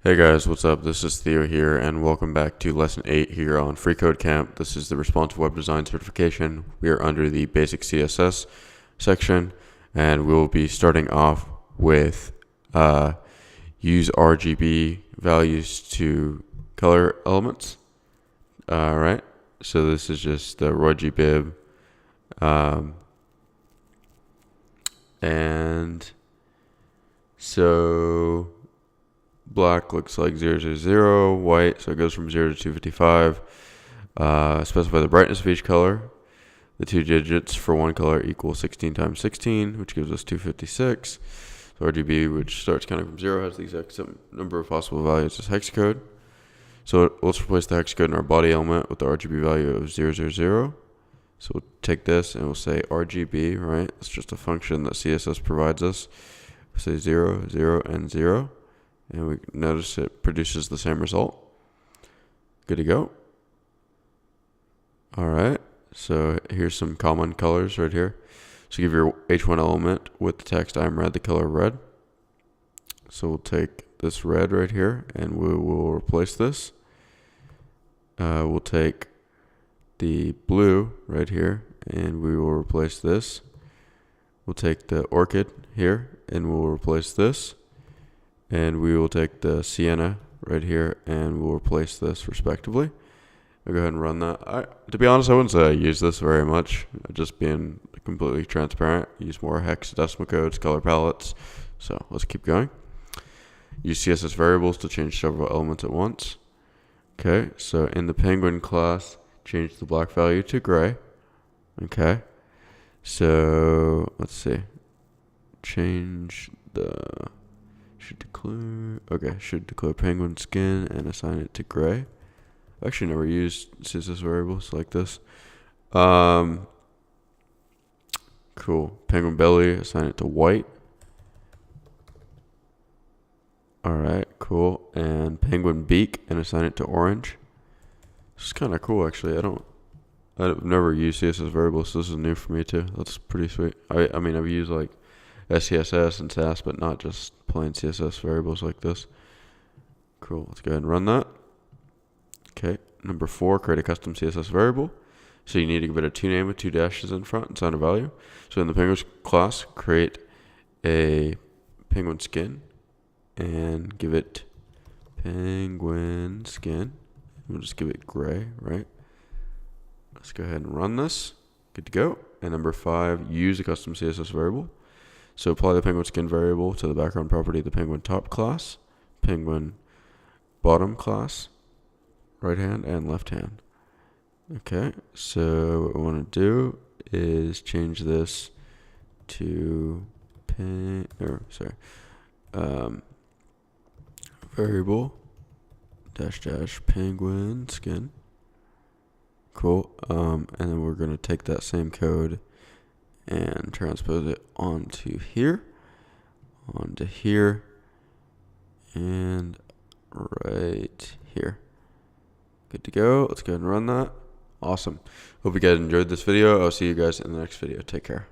Hey guys, what's up? This is Theo here, and welcome back to Lesson 8 here on Free Code Camp. This is the Responsive Web Design Certification. We are under the Basic CSS section, and we'll be starting off with use RGB values to color elements. Alright, so this is just the RGB, and so black looks like 000, white, so it goes from 0 to 255. Specify the brightness of each color. The two digits for one color equal 16 times 16, which gives us 256. So RGB, which starts counting from 0, has the exact same number of possible values as hex code. So let's replace the hex code in our body element with the RGB value of 000. So we'll take this and we'll say RGB, right? It's just a function that CSS provides us. We'll say 0, 0, and 0. And we notice it produces the same result. Good to go. Alright, so here's some common colors right here. So give your H1 element with the text I'm red, the color red. So we'll take this red right here and we will replace this. We'll take the blue right here and we will replace this. We'll take the orchid here and we'll replace this. And we will take the sienna right here and we'll replace this respectively. I'll go ahead and run that. To be honest, I wouldn't say I use this very much. Just being completely transparent. Use more hexadecimal codes, color palettes. So let's keep going. Use CSS variables to change several elements at once. Okay, so in the penguin class, change the black value to gray. Okay, so let's see. Change the... should declare penguin skin and assign it to gray. I've actually never used CSS variables like this. Cool. Penguin belly, assign it to white. Alright, cool. And penguin beak and assign it to orange. This is kind of cool actually. I've never used CSS variables, so this is new for me too. That's pretty sweet. I mean I've used like SCSS and Sass, but not just plain CSS variables like this. Cool, let's go ahead and run that. Okay, number 4, create a custom CSS variable. So you need to give it a toName with 2 dashes in front and assign a value. So in the penguin class, create a penguin skin and give it penguin skin. We'll just give it gray, right? Let's go ahead and run this. Good to go. And number 5, use a custom CSS variable. So apply the penguin skin variable to the background property of the penguin top class, penguin bottom class, right hand and left hand. Okay, so what we want to do is change this to variable dash penguin skin. Cool. And then we're going to take that same code and transpose it onto here, and right here. Good to go. Let's go ahead and run that. Awesome. Hope you guys enjoyed this video. I'll see you guys in the next video. Take care.